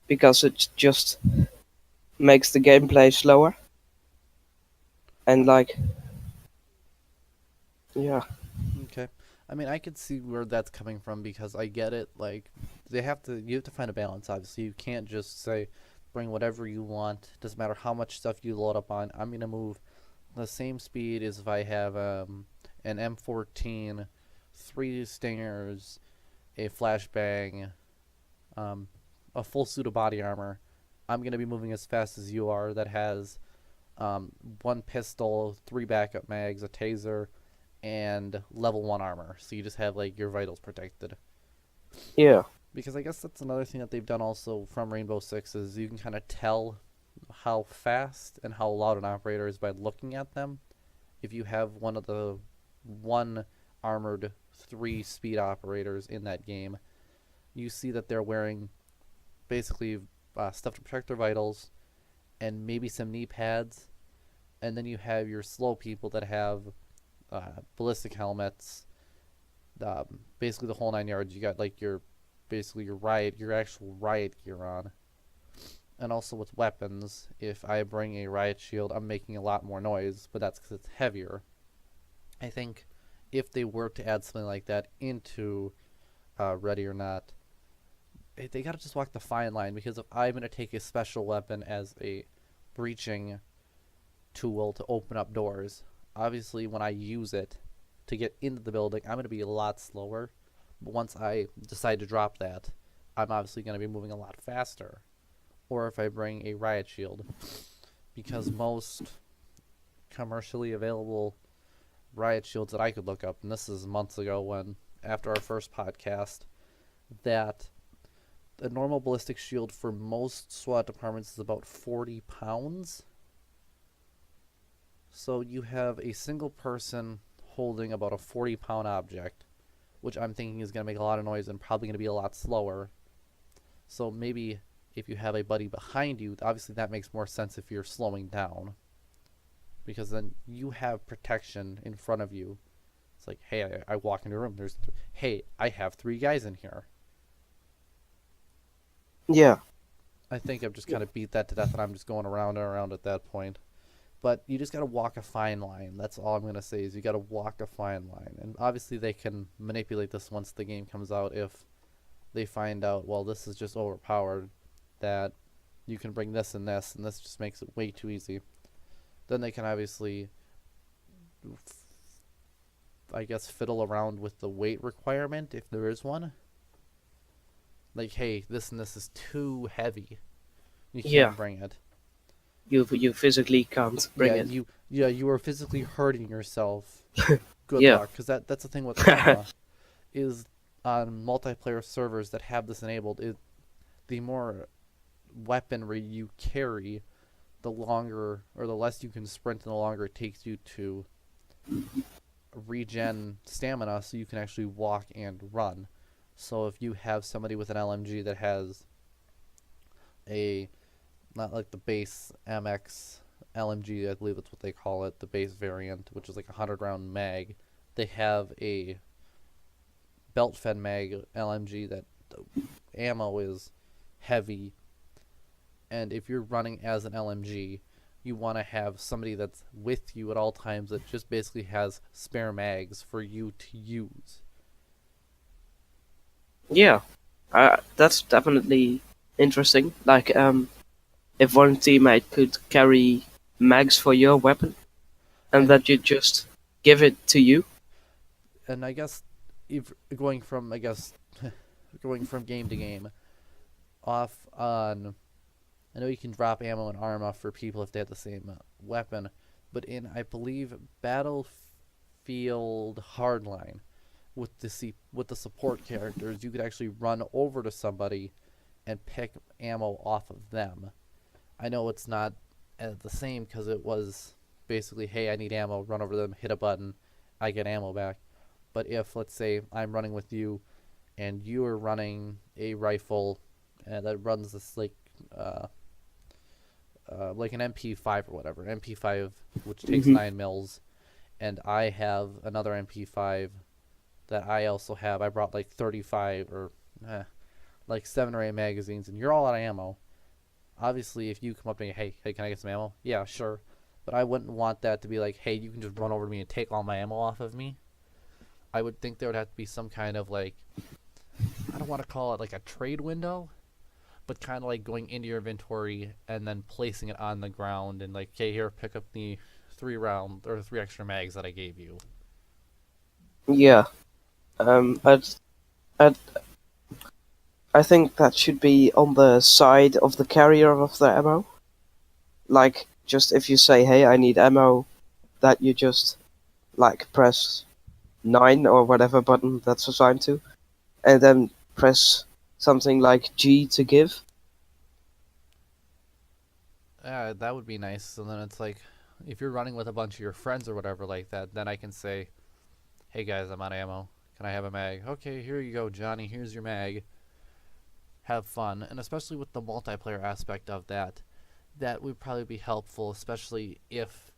Speaker 2: because it just makes the gameplay slower and like yeah.
Speaker 1: Okay. I mean, I could see where that's coming from because I get it. Like, you have to find a balance. Obviously, you can't just say bring whatever you want. Doesn't matter how much stuff you load up on. I'm gonna move the same speed as if I have an M14, 3 stingers, a flashbang, a full suit of body armor. I'm gonna be moving as fast as you are. That has 1 pistol, 3 backup mags, a taser, and level 1 armor. So you just have like your vitals protected.
Speaker 2: Yeah.
Speaker 1: Because I guess that's another thing that they've done also from Rainbow Six is you can kind of tell how fast and how loud an operator is by looking at them. if you have one of the one armored 3 speed operators in that game, you see that they're wearing basically stuff to protect their vitals and maybe some knee pads. And then you have your slow people that have ballistic helmets, basically the whole 9 yards. You got like your basically your actual riot gear on. And also with weapons, if I bring a riot shield, I'm making a lot more noise, but that's because it's heavier. I think if they were to add something like that into Ready or Not, they gotta just walk the fine line, because if I'm gonna take a special weapon as a breaching tool to open up doors, obviously when I use it to get into the building, I'm gonna be a lot slower. But once I decide to drop that, I'm obviously gonna be moving a lot faster. Or if I bring a riot shield, because most commercially available riot shields that I could look up, and this is months ago when after our first podcast, that the normal ballistic shield for most SWAT departments is about 40 pounds. So you have a single person holding about a 40-pound object, which I'm thinking is going to make a lot of noise and probably going to be a lot slower. So maybe if you have a buddy behind you, obviously that makes more sense if you're slowing down, because then you have protection in front of you. It's like, hey, I walk into a room, hey, I have 3 guys in here.
Speaker 2: Yeah.
Speaker 1: I think I've just kind of beat that to death, and I'm just going around and around at that point. But you just got to walk a fine line. That's all I'm going to say, is you got to walk a fine line. And obviously they can manipulate this once the game comes out if they find out, well, this is just overpowered, that you can bring this and this just makes it way too easy. Then they can obviously, I guess, fiddle around with the weight requirement, if there is one. Like, hey, this and this is too heavy. You can't bring it.
Speaker 2: You physically can't bring it.
Speaker 1: You are physically hurting yourself. Good
Speaker 2: Yeah.
Speaker 1: luck, because that's the thing with Arma, is on multiplayer servers that have this enabled, the more weaponry you carry, the longer or the less you can sprint and the longer it takes you to regen stamina, so you can actually walk and run. So if you have somebody with an LMG that has not like the base MX LMG, I believe that's what they call it, the base variant, which is like a 100-round mag, they have a belt-fed mag LMG that the ammo is heavy. And if you're running as an LMG, you want to have somebody that's with you at all times that just basically has spare mags for you to use.
Speaker 2: Yeah. That's definitely interesting. Like, if one teammate could carry mags for your weapon, and that you just give it to you.
Speaker 1: And I guess if going from going from game to game, off on, I know you can drop ammo and armor for people if they have the same weapon, but in, I believe, Battlefield Hardline, with the support characters, you could actually run over to somebody and pick ammo off of them. I know it's not the same, because it was basically, hey, I need ammo, run over to them, hit a button, I get ammo back. But if, let's say, I'm running with you, and you are running a rifle that runs this like an MP5 or whatever, MP5 which takes 9 mils, and I have another MP5 that I also have. I brought like 35 or like 7 or 8 magazines, and you're all out of ammo. Obviously, if you come up to me, hey, can I get some ammo? Yeah, sure. But I wouldn't want that to be like, hey, you can just run over to me and take all my ammo off of me. I would think there would have to be some kind of, like, I don't want to call it like a trade window, but kind of like going into your inventory and then placing it on the ground and like, okay, here, pick up the 3 extra mags that I gave you.
Speaker 2: Yeah. I'd I think that should be on the side of the carrier of the ammo. Like, just if you say, hey, I need ammo, that you just, like, press 9 or whatever button that's assigned to, and then press something like G to give.
Speaker 1: That would be nice. So then it's like, if you're running with a bunch of your friends or whatever like that, then I can say, hey guys, I'm out of ammo. Can I have a mag? Okay, here you go, Johnny. Here's your mag. Have fun. And especially with the multiplayer aspect of that, that would probably be helpful, especially if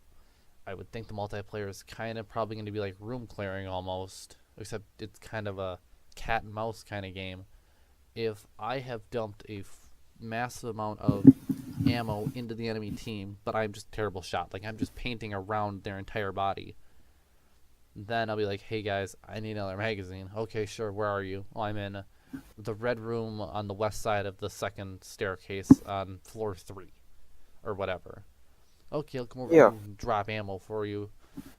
Speaker 1: I would think the multiplayer is kind of probably going to be like room clearing almost, except it's kind of a cat and mouse kind of game. If I have dumped a massive amount of ammo into the enemy team, but I'm just a terrible shot, like I'm just painting around their entire body, then I'll be like, hey guys, I need another magazine. Okay, sure, where are you? Oh, I'm in the red room on the west side of the second staircase on floor 3 or whatever. Okay, I'll come over
Speaker 2: Yeah.
Speaker 1: and drop ammo for you.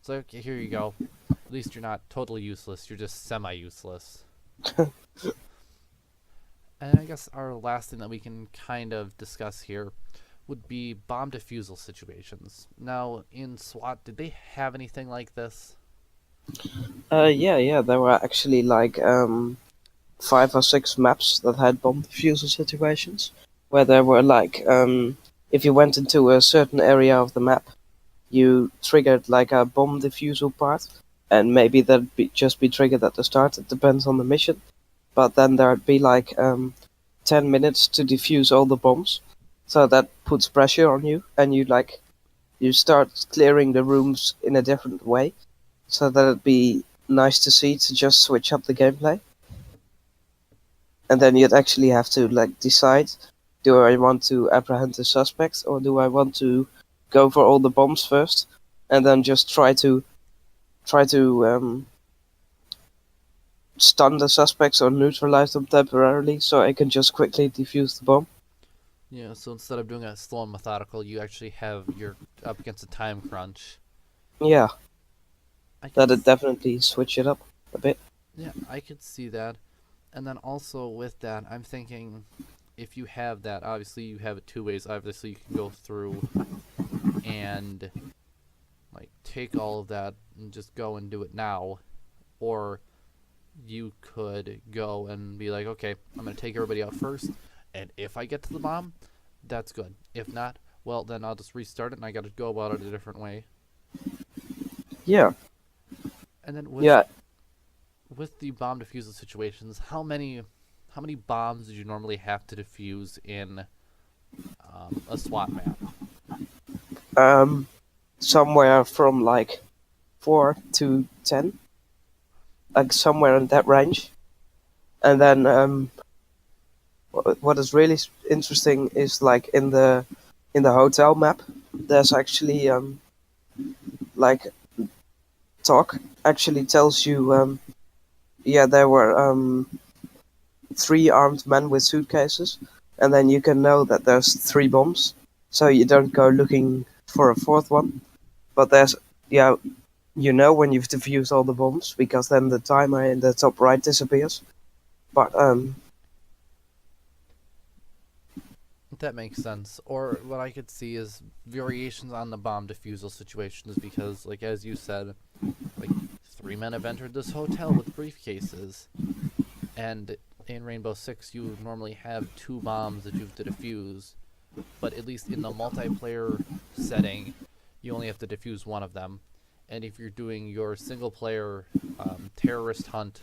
Speaker 1: So, okay, here you go. At least you're not totally useless, you're just semi-useless. And I guess our last thing that we can kind of discuss here would be bomb defusal situations. Now, in SWAT, did they have anything like this?
Speaker 2: Yeah. There were actually like 5 or 6 maps that had bomb diffuser situations, where there were like if you went into a certain area of the map, you triggered like a bomb diffusal part, and maybe that'd just be triggered at the start. It depends on the mission, but then there'd be like 10 minutes to defuse all the bombs, so that puts pressure on you, and you start clearing the rooms in a different way, so that it'd be nice to see to just switch up the gameplay. And then you'd actually have to like decide: do I want to apprehend the suspects, or do I want to go for all the bombs first, and then just try to stun the suspects or neutralize them temporarily, so I can just quickly defuse the bomb.
Speaker 1: Yeah, so instead of doing a slow and methodical, you actually have you're up against a time crunch.
Speaker 2: Yeah,
Speaker 1: I could,
Speaker 2: that'd definitely switch it up a bit.
Speaker 1: yeah, I could see that. And then also with that, I'm thinking if you have that, obviously you have it two ways. Obviously, you can go through and like take all of that and just go and do it now, or you could go and be like, okay, I'm gonna take everybody out first, and if I get to the bomb, that's good. If not, well then I'll just restart it and I gotta go about it a different way.
Speaker 2: Yeah,
Speaker 1: And then
Speaker 2: yeah.
Speaker 1: with the bomb defusal situations, how many bombs did you normally have to defuse in a SWAT map?
Speaker 2: Um, Somewhere from like 4 to 10, like somewhere in that range. And then what is really interesting is like in the hotel map, there's actually like talk actually tells you yeah, there were 3 armed men with suitcases, and then you can know that there's 3 bombs, so you don't go looking for a fourth one. But there's, yeah, you know when you've defused all the bombs, because then the timer in the top right disappears. But
Speaker 1: That makes sense. Or what I could see is variations on the bomb defusal situations because, like as you said, like 3 men have entered this hotel with briefcases, and in Rainbow Six you normally have 2 bombs that you have to defuse, but at least in the multiplayer setting, you only have to defuse one of them. And if you're doing your single player terrorist hunt,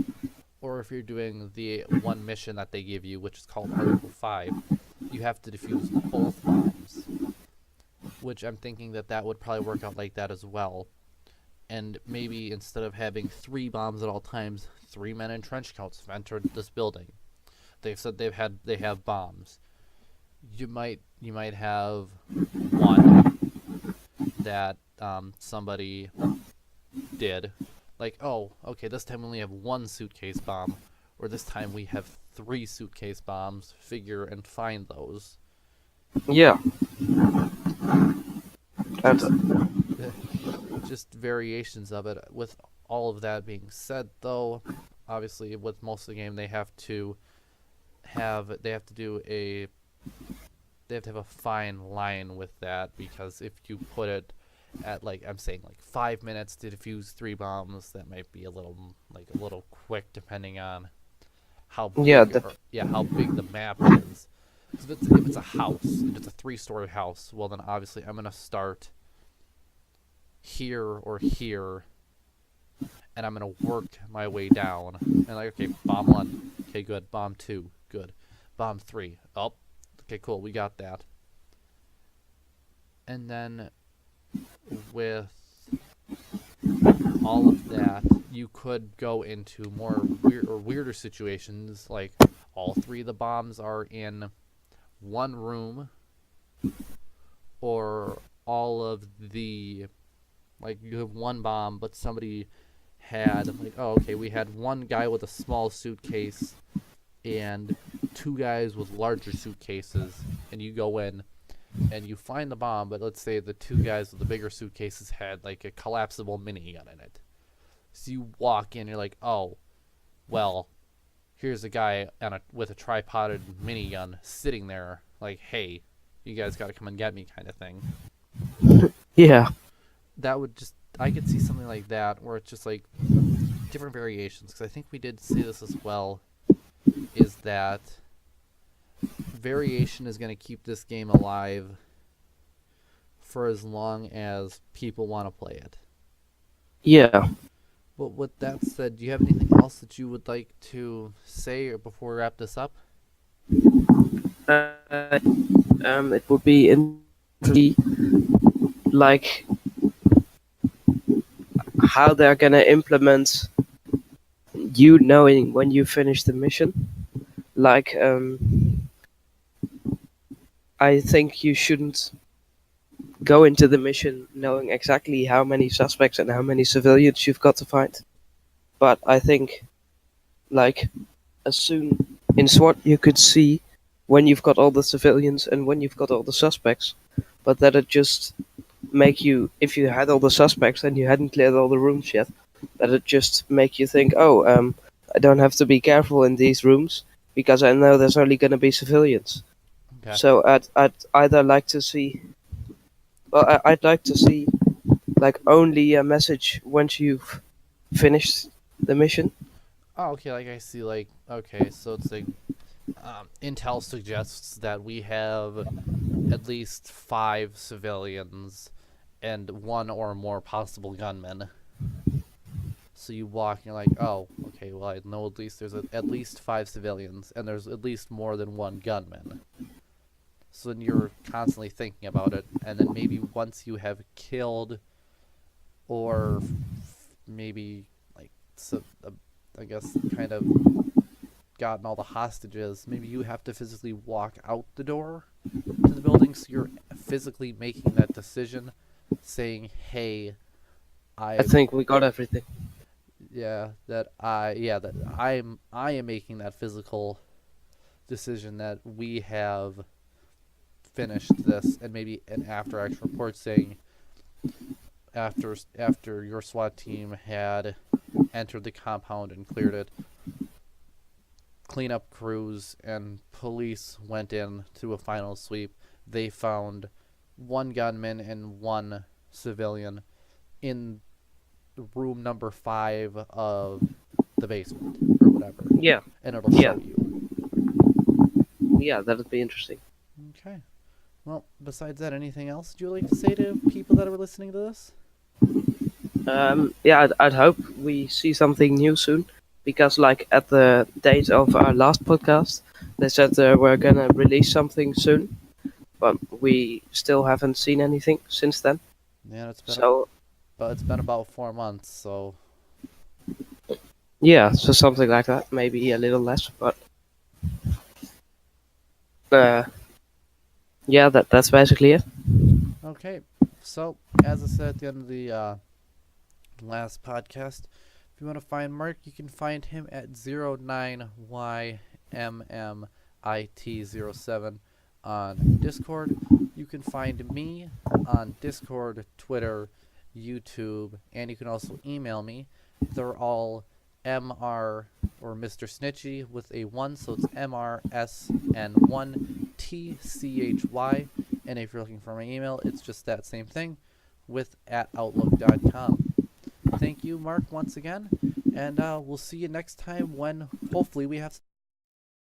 Speaker 1: or if you're doing the one mission that they give you, which is called Article 5, you have to defuse both bombs. Which I'm thinking that would probably work out like that as well. And maybe instead of having 3 bombs at all times, 3 men in trench coats have entered this building. They've said they have bombs. You might have one that somebody did, like, oh, okay, this time we only have 1 suitcase bomb, or this time we have 3 suitcase bombs. Figure and find those.
Speaker 2: yeah, and
Speaker 1: Just just variations of it. With all of that being said, though, obviously with most of the game they have to do a they have to have a fine line with that, because if you put it at, like I'm saying, like 5 minutes to defuse 3 bombs, that might be a little quick depending on how
Speaker 2: yeah,
Speaker 1: big how big the map is. 'Cause if it's a house, if it's a 3-story house, well then obviously I'm gonna start here or here, and I'm gonna work my way down. And like, okay, bomb 1, okay, good. Bomb 2, good. Bomb 3, oh, okay, cool, we got that. And then with all of that, you could go into more weirder situations, like all 3 of the bombs are in one room, or all of the, like, you have one bomb, but somebody had, like, oh, okay, we had one guy with a small suitcase and 2 guys with larger suitcases, and you go in and you find the bomb, but let's say the 2 guys with the bigger suitcases had like a collapsible minigun in it. So you walk in, you're like, oh, well, here's a guy with a tripoded minigun sitting there, like, hey, you guys got to come and get me, kind of thing.
Speaker 2: Yeah.
Speaker 1: That would just, I could see something like that where it's just like different variations, because I think we did say this as well, is that variation is going to keep this game alive for as long as people want to play it.
Speaker 2: Yeah.
Speaker 1: But with that said, do you have anything else that you would like to say before we wrap this up?
Speaker 2: It would be interesting, like, how they're gonna implement you knowing when you finish the mission. Like, I think you shouldn't go into the mission knowing exactly how many suspects and how many civilians you've got to find. But I think, like, as soon in SWAT you could see when you've got all the civilians and when you've got all the suspects, but that it just make you, if you had all the suspects and you hadn't cleared all the rooms yet, that it just make you think, oh, I don't have to be careful in these rooms because I know there's only going to be civilians.
Speaker 1: Okay.
Speaker 2: So I'd either like to see, well, I'd like to see, like, only a message once you've finished the mission.
Speaker 1: Oh, okay, like I see, like, okay, so it's like, Intel suggests that we have at least 5 civilians and 1 or more possible gunmen. So you walk and you're like, oh, okay, well, I know at least there's at least 5 civilians and there's at least more than 1 gunman. So then you're constantly thinking about it, and then maybe once you have killed or maybe, like, I guess, kind of gotten all the hostages, maybe you have to physically walk out the door to the building, so you're physically making that decision, saying, hey,
Speaker 2: I think we got everything.
Speaker 1: that I am making that physical decision that we have finished this, and maybe an after action report saying after your SWAT team had entered the compound and cleared it, cleanup crews and police went in to a final sweep. They found 1 gunman and 1 civilian in room number 5 of the basement or whatever.
Speaker 2: Yeah.
Speaker 1: And it'll show
Speaker 2: Yeah.
Speaker 1: you.
Speaker 2: Yeah, that'd be interesting.
Speaker 1: Okay. Well, besides that, anything else would you like to say to people that are listening to this?
Speaker 2: Yeah, I'd hope we see something new soon, because, like, at the date of our last podcast, they said we're gonna release something soon, but we still haven't seen anything since then.
Speaker 1: Yeah, it's been about 4 months, so
Speaker 2: Yeah, so something like that, maybe a little less, but yeah, that's basically it.
Speaker 1: okay. So, as I said at the end of the last podcast, if you want to find Mark, you can find him at 09YMMIT07 on Discord. You can find me on Discord, Twitter, YouTube, and you can also email me. They're all MR or Mr. Snitchy with a 1, so it's MRSN1TCHY. And if you're looking for my email, it's just that same thing with @outlook.com. Thank you, Mark, once again, and we'll see you next time when hopefully we have